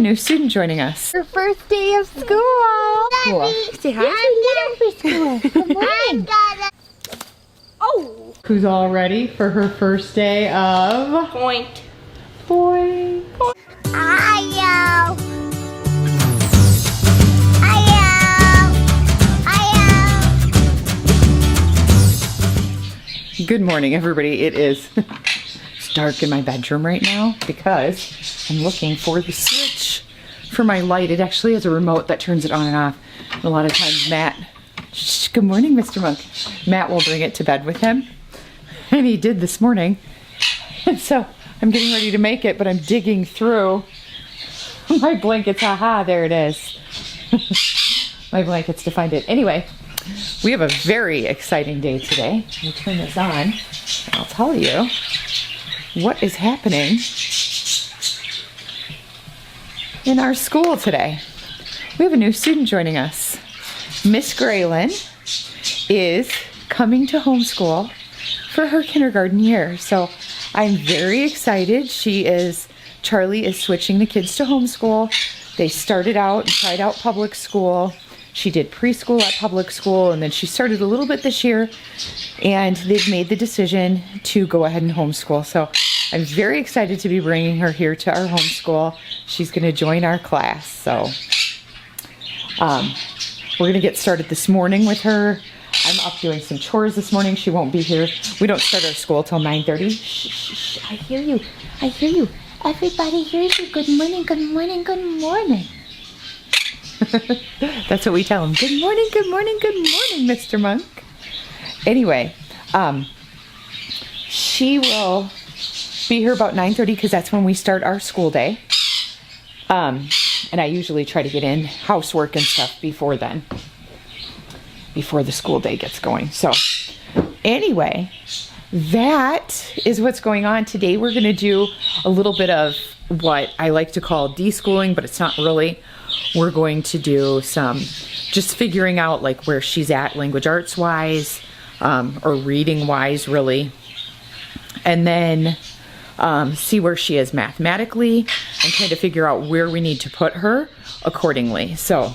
a new student joining us. Her first day of school. Cool. Say hi to school. Good morning. Oh. Who's all ready for her first day of Point. Point. Ayo. Good morning, everybody. It's dark in my bedroom right now because I'm looking for the switch for my light. It actually has a remote that turns it on and off. And a lot of times Matt, good morning, Mr. Monk. Matt will bring it to bed with him. And he did this morning. And so I'm getting ready to make it, but I'm digging through my blankets. Aha, there it is. My blankets to find it. Anyway, we have a very exciting day today. Let me turn this on and I'll tell you what is happening in our school today. We have a new student joining us. Miss Graelynn is coming to homeschool for her kindergarten year. So I'm very excited. Charlea is switching the kids to homeschool. They started out and tried out public school. She did preschool at public school, and then she started a little bit this year, and they've made the decision to go ahead and homeschool. So I'm very excited to be bringing her here to our homeschool. She's going to join our class. So we're going to get started this morning with her. I'm up doing some chores this morning. She won't be here. We don't start our school till 9:30. Shh, shh, shh. I hear you. I hear you. Everybody hears you. Good morning, good morning, good morning. That's what we tell him. Good morning, good morning, good morning, Mr. Monk. Anyway, she will be here about 9:30 because that's when we start our school day. And I usually try to get in housework and stuff before then, before the school day gets going. So anyway, that is what's going on today. We're going to do a little bit of what I like to call deschooling, but it's not really. We're going to do some just figuring out like where she's at language arts wise, or reading wise really, and then see where she is mathematically and try to figure out where we need to put her accordingly. So,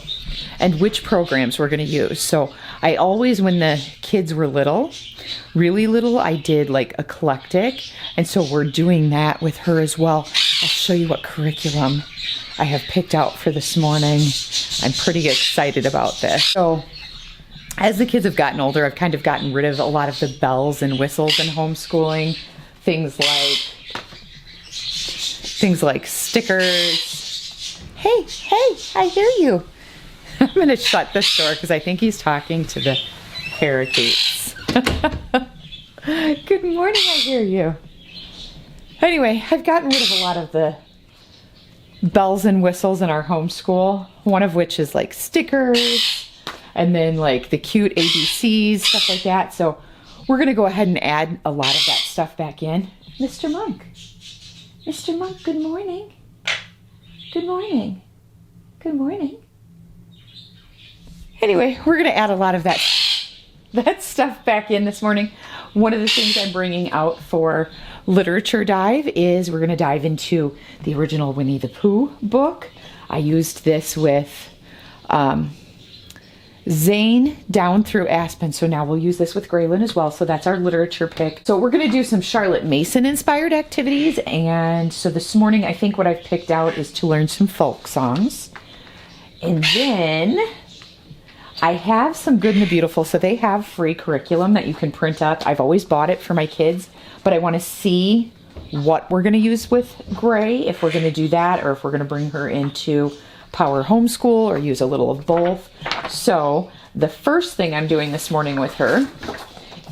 and which programs we're going to use. So I always, when the kids were little, really little, I did like eclectic. And so we're doing that with her as well. I'll show you what curriculum I have picked out for this morning. I'm pretty excited about this. So as the kids have gotten older, I've kind of gotten rid of a lot of the bells and whistles in homeschooling. Things like stickers. Hey, I hear you. I'm going to shut this door because I think he's talking to the parakeets. Good morning, I hear you. Anyway, I've gotten rid of a lot of the bells and whistles in our homeschool, one of which is like stickers and then like the cute ABCs, stuff like that. So we're going to go ahead and add a lot of that stuff back in. Mr. Monk, good morning. Good morning. Good morning. Anyway, we're going to add a lot of that stuff back in this morning. One of the things I'm bringing out for literature dive is we're going to dive into the original Winnie the Pooh book. I used this with Zane down through Aspen, so now we'll use this with Graelynn as well. So that's our literature pick. So we're going to do some Charlotte Mason inspired activities, and so this morning I think what I've picked out is to learn some folk songs. And then I have some Good and the Beautiful, so they have free curriculum that you can print up. I've always bought it for my kids, but I want to see what we're going to use with Gray, if we're going to do that, or if we're going to bring her into Power Homeschool or use a little of both. So the first thing I'm doing this morning with her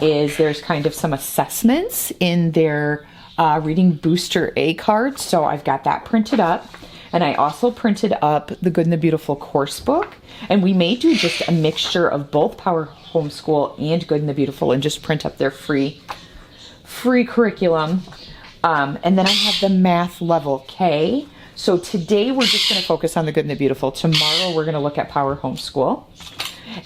is there's kind of some assessments in their Reading Booster A card. So I've got that printed up. And I also printed up the Good and the Beautiful course book. And we may do just a mixture of both Power Homeschool and Good and the Beautiful and just print up their free curriculum. And then I have the Math Level K. So today we're just going to focus on the Good and the Beautiful. Tomorrow we're going to look at Power Homeschool.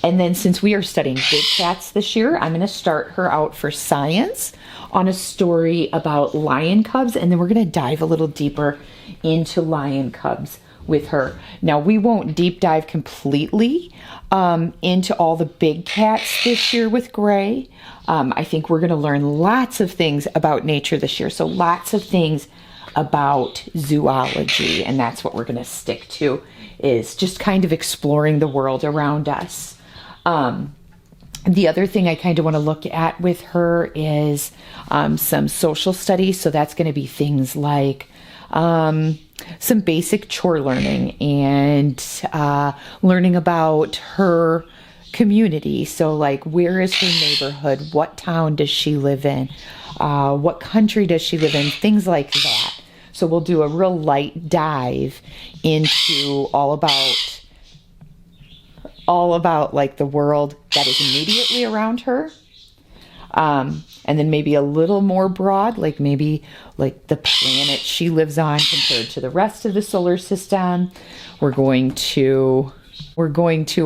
And then since we are studying big cats this year, I'm going to start her out for science on a story about lion cubs. And then we're going to dive a little deeper into lion cubs with her. Now, we won't deep dive completely into all the big cats this year with Gray. I think we're going to learn lots of things about nature this year. So lots of things about zoology, and that's what we're going to stick to, is just kind of exploring the world around us. The other thing I kind of want to look at with her is some social studies. So that's going to be things like some basic chore learning and learning about her community. So like, where is her neighborhood? What town does she live in? What country does she live in? Things like that. So we'll do a real light dive into all about like the world that is immediately around her. And then maybe a little more broad, like maybe like the planet she lives on compared to the rest of the solar system. We're going to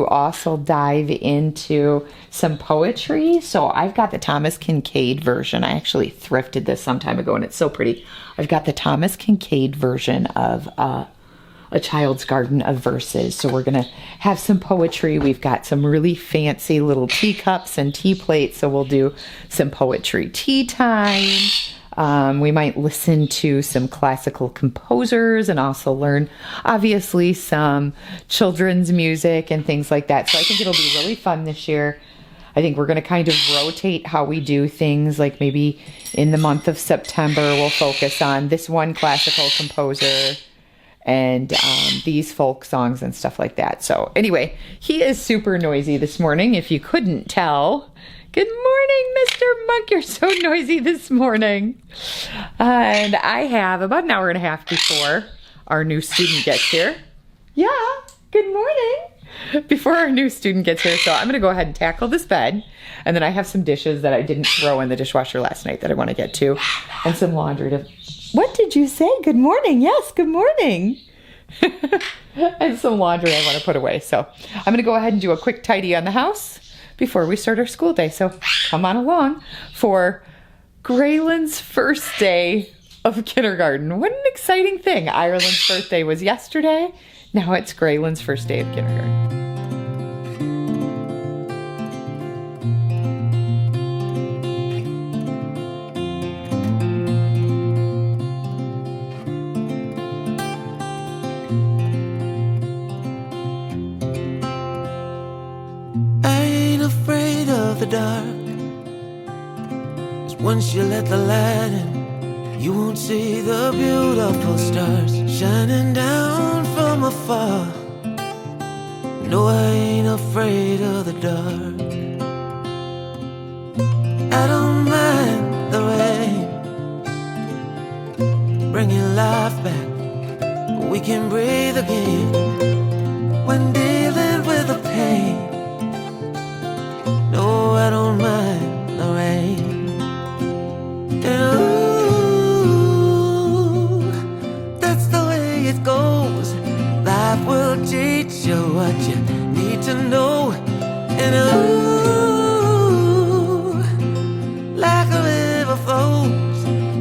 also dive into some poetry. So I've got the Thomas Kincaid version. I actually thrifted this some time ago and it's so pretty. I've got the Thomas Kincaid version of A Child's Garden of Verses. So we're going to have some poetry. We've got some really fancy little teacups and tea plates. So we'll do some poetry tea time. We might listen to some classical composers and also learn, obviously, some children's music and things like that. So I think it'll be really fun this year. I think we're going to kind of rotate how we do things. Like maybe in the month of September, we'll focus on this one classical composer and these folk songs and stuff like that. So anyway, he is super noisy this morning, if you couldn't tell. Good morning, Mr. Monk. You're so noisy this morning. And I have about an hour and a half before our new student gets here. Yeah, good morning. Before our new student gets here. So I'm going to go ahead and tackle this bed. And then I have some dishes that I didn't throw in the dishwasher last night that I want to get to. And some laundry to... What did you say? Good morning. Yes, good morning. And some laundry I want to put away. So I'm going to go ahead and do a quick tidy on the house before we start our school day. So come on along for Graelynn's first day of kindergarten. What an exciting thing. Ireland's birthday was yesterday. Now it's Graelynn's first day of kindergarten. The dark, 'cause once you let the light in, you won't see the beautiful stars shining down from afar. No, I ain't afraid of the dark. I don't mind the rain, bringing life back. We can breathe again when dealing with the pain. No, I don't mind the rain. And ooh, that's the way it goes. Life will teach you what you need to know. And ooh, like a river flows,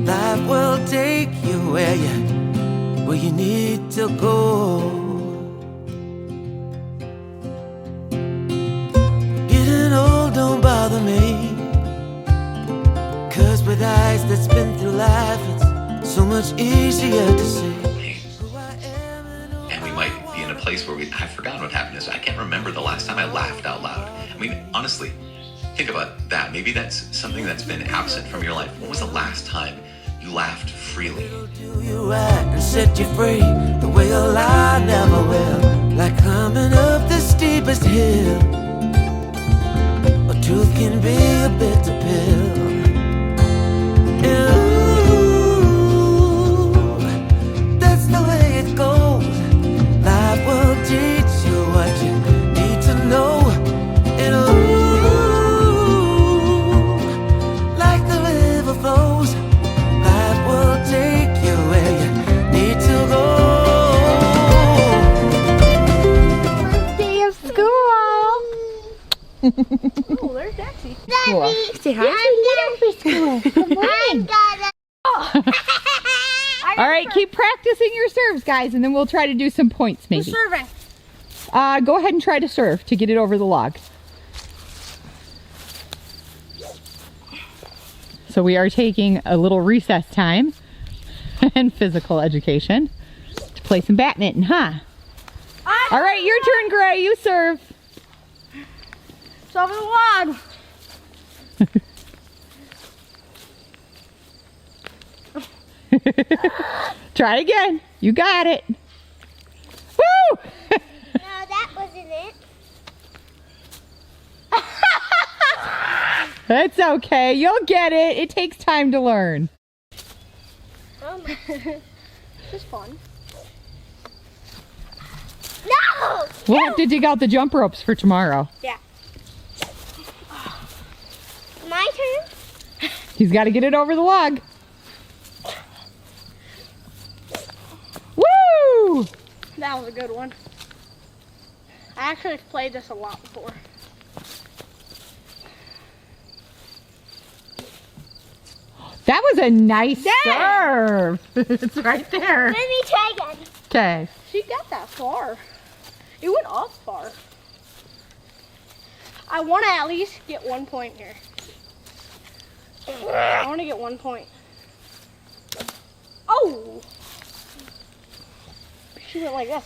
life will take you where you need to go. Don't bother me, 'cause with eyes that's been through life, it's so much easier to see. And we might be in a place where I've forgotten what happiness is. I can't remember the last time I laughed out loud. I mean, honestly, think about that. Maybe that's something that's been absent from your life. When was the last time you laughed freely? Do you right and set you free the way a lie never will, like climbing up the steepest hill. Truth can be a bitter pill. Ooh, that's the way it goes. Life will teach you what you need to know. And ooh, like the river flows, life will take you where you need to go. First day of school. Oh, there's Daxie. Daddy, Say hi. I'm ready for school. Good morning. All All right, keep practicing your serves, guys, and then we'll try to do some points maybe. Who's serving? Go ahead and try to serve to get it over the log. So we are taking a little recess time and physical education to play some badminton, huh? All right, your turn, Gray. You serve. It's over the log. Try again. You got it. Woo! No, that wasn't it. It's okay. You'll get it. It takes time to learn. This is fun. No! We'll have to dig out the jump ropes for tomorrow. Yeah. My turn? He's got to get it over the log. Woo! That was a good one. I actually played this a lot before. That was a nice serve. It's right there. Let me try again. Okay. She got that far. It went up far. I want to at least get 1 point here. I want to get 1 point. Oh! She went like this.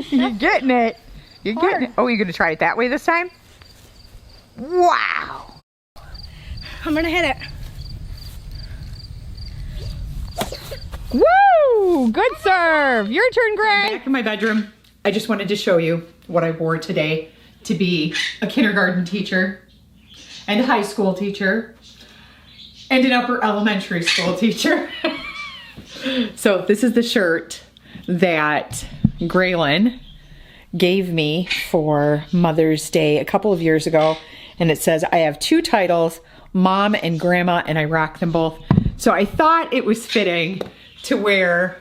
You're getting it. You're getting it. Oh, you're going to try it that way this time? Wow. I'm going to hit it. Woo! Good serve. Your turn, Gray. Back in my bedroom. I just wanted to show you what I wore today to be a kindergarten teacher and a high school teacher and an upper elementary school teacher. So this is the shirt that Graelynn gave me for Mother's Day a couple of years ago. And it says, I have 2 titles, Mom and Grandma, and I rock them both. So I thought it was fitting to wear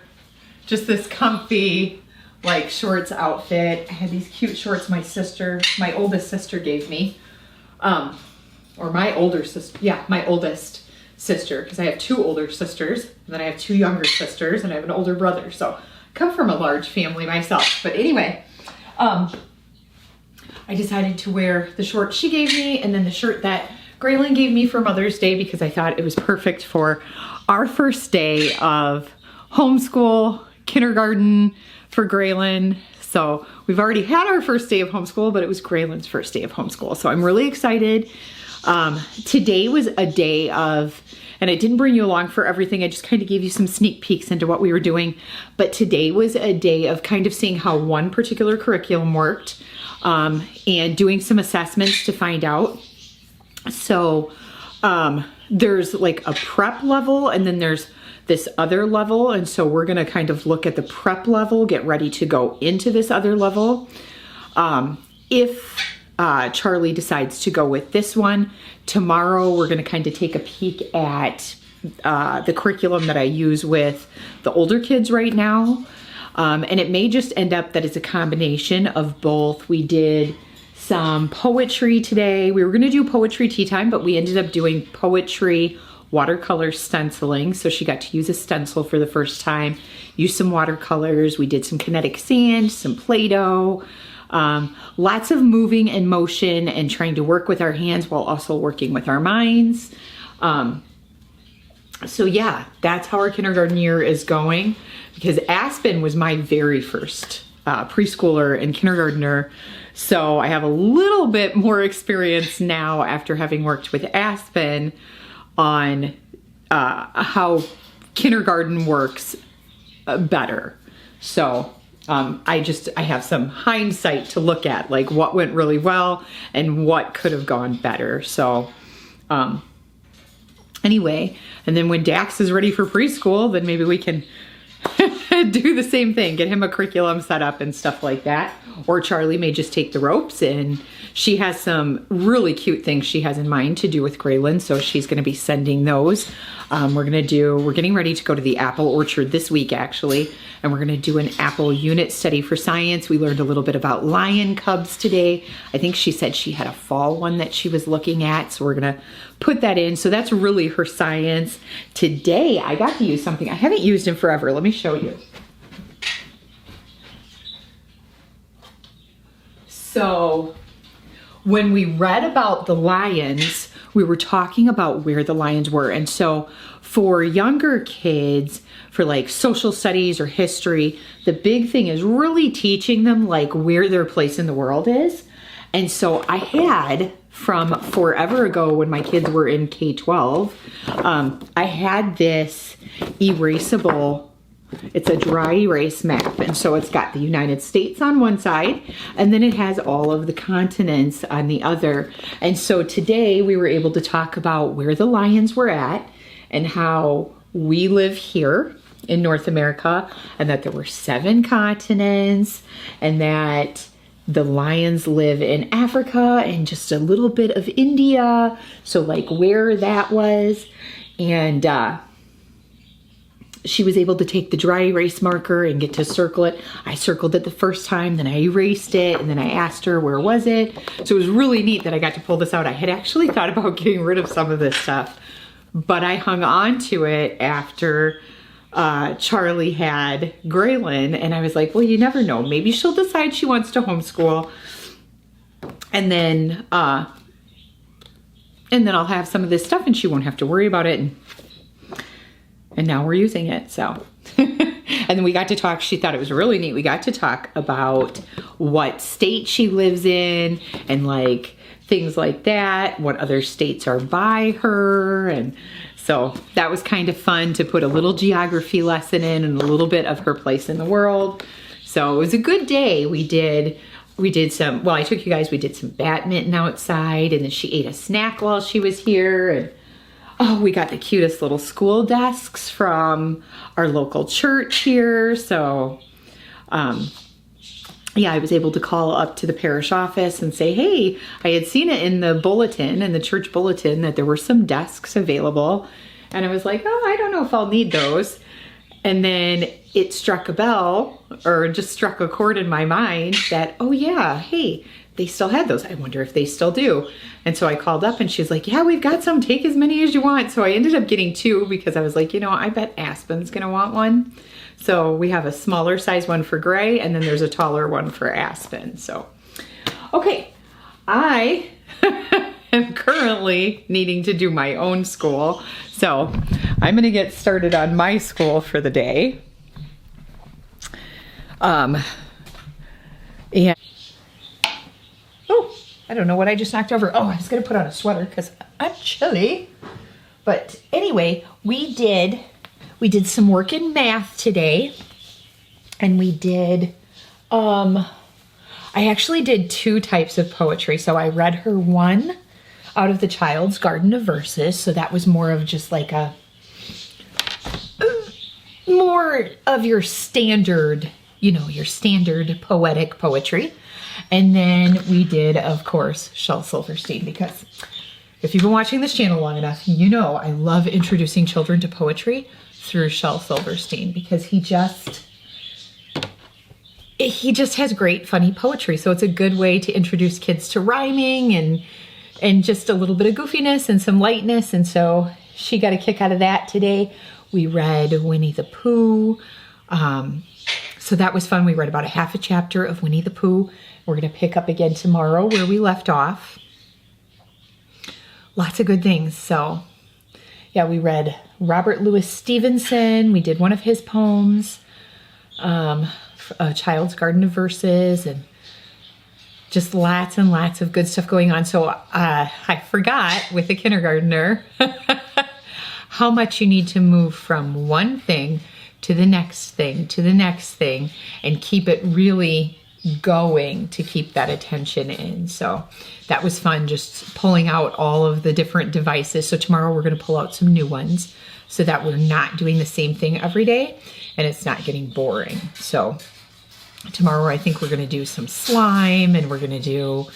just this comfy, like, shorts outfit. I had these cute shorts my oldest sister gave me. Or my older sister, yeah, my oldest sister, because I have 2 older sisters, and then I have 2 younger sisters, and I have an older brother. So I come from a large family myself. But anyway, I decided to wear the shorts she gave me and then the shirt that Graelynn gave me for Mother's Day because I thought it was perfect for our first day of homeschool, kindergarten for Graelynn. So we've already had our first day of homeschool, but it was Graelynn's first day of homeschool. So I'm really excited. Today was a day of, and I didn't bring you along for everything. I just kind of gave you some sneak peeks into what we were doing. But today was a day of kind of seeing how one particular curriculum worked, and doing some assessments to find out. So there's like a prep level and then there's this other level. And so we're going to kind of look at the prep level, get ready to go into this other level. If Charlie decides to go with this one, tomorrow we're going to kind of take a peek at the curriculum that I use with the older kids right now. And it may just end up that it's a combination of both. We did some poetry today. We were going to do poetry tea time, but we ended up doing poetry watercolor stenciling. So she got to use a stencil for the first time, use some watercolors. We did some kinetic sand, some Play-Doh, lots of moving and motion and trying to work with our hands while also working with our minds. So yeah, that's how our kindergarten year is going, because Aspen was my very first preschooler and kindergartner. So I have a little bit more experience now after having worked with Aspen on how kindergarten works better. So I have some hindsight to look at, like what went really well and what could have gone better. So anyway, and then when Dax is ready for preschool, then maybe we can do the same thing, get him a curriculum set up and stuff like that. Or Charlie may just take the ropes and she has some really cute things she has in mind to do with Graelynn, so she's going to be sending those. We're getting ready to go to the apple orchard this week, actually, and we're going to do an apple unit study for science. We learned a little bit about lion cubs today. I think she said she had a fall one that she was looking at, so we're going to put that in. So that's really her science. Today, I got to use something I haven't used in forever. Let me show you. So when we read about the lions, we were talking about where the lions were. And so for younger kids, for like social studies or history, the big thing is really teaching them like where their place in the world is. And so I had, from forever ago when my kids were in K-12, I had this erasable, it's a dry erase map. And so it's got the United States on one side, and then it has all of the continents on the other. And so today we were able to talk about where the lions were at and how we live here in North America, and that there were 7 continents, and that the lions live in Africa and just a little bit of India. So like where that was. And she was able to take the dry erase marker and get to circle it. I circled it the first time, then I erased it, and then I asked her where was it. So it was really neat that I got to pull this out. I had actually thought about getting rid of some of this stuff, but I hung on to it after Charlie had Graelynn, and I was like, well, you never know. Maybe she'll decide she wants to homeschool, and then I'll have some of this stuff and she won't have to worry about it. And now we're using it, so. And then we got to talk, she thought it was really neat. We got to talk about what state she lives in and like things like that, what other states are by her. And so that was kind of fun to put a little geography lesson in and a little bit of her place in the world. So it was a good day. We did some, well, I took you guys, we did some badminton outside, and then she ate a snack while she was here. And oh, we got the cutest little school desks from our local church here. So, yeah, I was able to call up to the parish office and say, hey, I had seen it in the bulletin, in the church bulletin, that there were some desks available. And I was like, oh, I don't know if I'll need those. And then it struck a bell, or just struck a chord in my mind that, oh yeah, hey, they still had those. I wonder if they still do. And so I called up and she's like, yeah, we've got some, take as many as you want. So I ended up getting 2 because I was like, you know, I bet Aspen's gonna want one. So we have a smaller size one for Gray, and then there's a taller one for Aspen. So, okay, I am currently needing to do my own school. So I'm gonna get started on my school for the day. And oh, I don't know what I just knocked over. Oh, I was gonna put on a sweater because I'm chilly. But anyway, we did some work in math today, and we did, I actually did 2 types of poetry. So I read her one out of the Child's Garden of Verses. So that was more of just like more of your standard, you know, your standard poetic poetry. And then we did, of course, Shel Silverstein, because if you've been watching this channel long enough, you know I love introducing children to poetry through Shel Silverstein, because he just has great funny poetry. So it's a good way to introduce kids to rhyming and just a little bit of goofiness and some lightness. And so she got a kick out of that today. We read Winnie the Pooh. So that was fun. We read about a half a chapter of Winnie the Pooh. We're going to pick up again tomorrow where we left off. Lots of good things. So yeah, we read Robert Louis Stevenson. We did one of his poems, A Child's Garden of Verses, and just lots and lots of good stuff going on. So I forgot with the kindergartner how much you need to move from one thing to the next thing, to the next thing, and keep it really going to keep that attention in. So that was fun, just pulling out all of the different devices. So tomorrow we're going to pull out some new ones so that we're not doing the same thing every day and it's not getting boring. So tomorrow I think we're going to do some slime, and we're going to do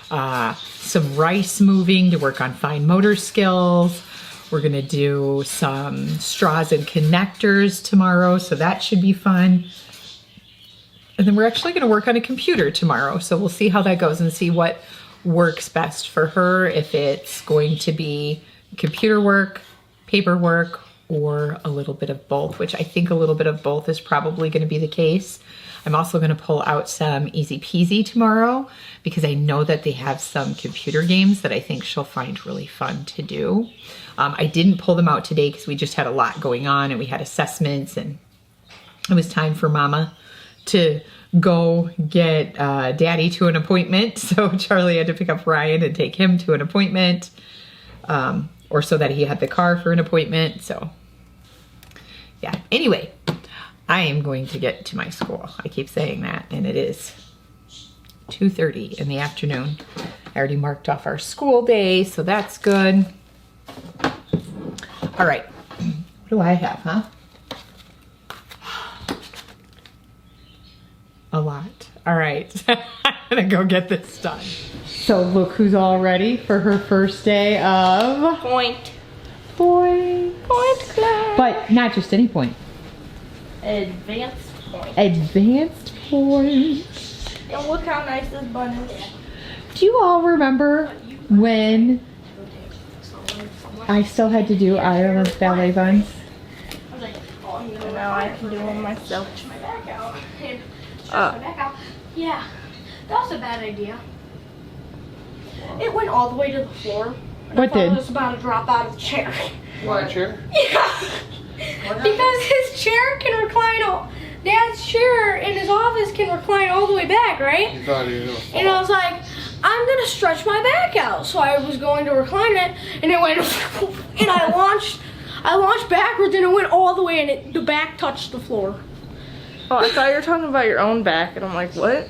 some rice moving to work on fine motor skills. We're gonna do some straws and connectors tomorrow, so that should be fun. And then we're actually gonna work on a computer tomorrow, so we'll see how that goes and see what works best for her, if it's going to be computer work, paperwork, or a little bit of both, which I think a little bit of both is probably gonna be the case. I'm also gonna pull out some Easy Peasy tomorrow because I know that they have some computer games that I think she'll find really fun to do. I didn't pull them out today because we just had a lot going on and we had assessments, and it was time for Mama to go get Daddy to an appointment. So Charlie had to pick up Ryan and take him to an appointment, or so that he had the car for an appointment. So yeah, anyway, I am going to get to my school. I keep saying that, and it is 2:30 in the afternoon. I already marked off our school day, so that's good. All right, what do I have, huh? A lot. All right, I'm gonna go get this done. So look who's all ready for her first day of Point class. But not just any point. Advanced point. Advanced point. And look how nice this bun is. Do you all remember when I still had to do Ireland's ballet buns? And now I can do them myself. My back out. My back out. Yeah, that was a bad idea. It went all the way to the floor. And What I thought did? I was about to drop out of the chair. What chair? Yeah. Because his chair can recline all. Dad's chair in his office can recline all the way back, right? You thought he was gonna fall. And I was like, I'm gonna stretch my back out. So I was going to recline it, and it went, and I launched backwards, and it went all the way, and the back touched the floor. Oh, I thought you were talking about your own back, and I'm like, what?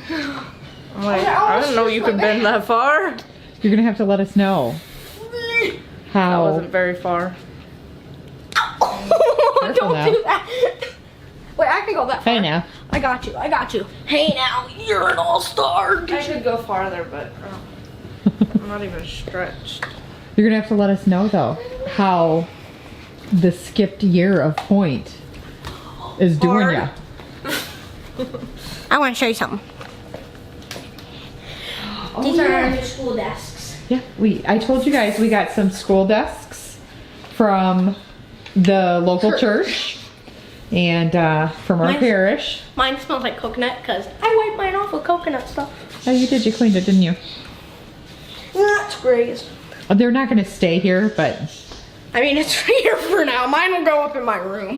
I'm like, I didn't know you could bend that far. You're gonna have to let us know That how. wasn't very far. Careful Don't now. do that. Wait, I can go that far. Hey now. I got you. I got you. Hey now, you're an all-star. I could go farther, but I'm not even stretched. You're gonna have to let us know though how the skipped year of point is doing ya. I want to show you something. These are our new school desks. Yeah, I told you guys we got some school desks from the local church and from our parish. Mine smells like coconut because I wiped mine off with coconut stuff. Oh, you did. You cleaned it, didn't you? That's great. They're not gonna stay here, but I mean, it's here for now. Mine will go up in my room.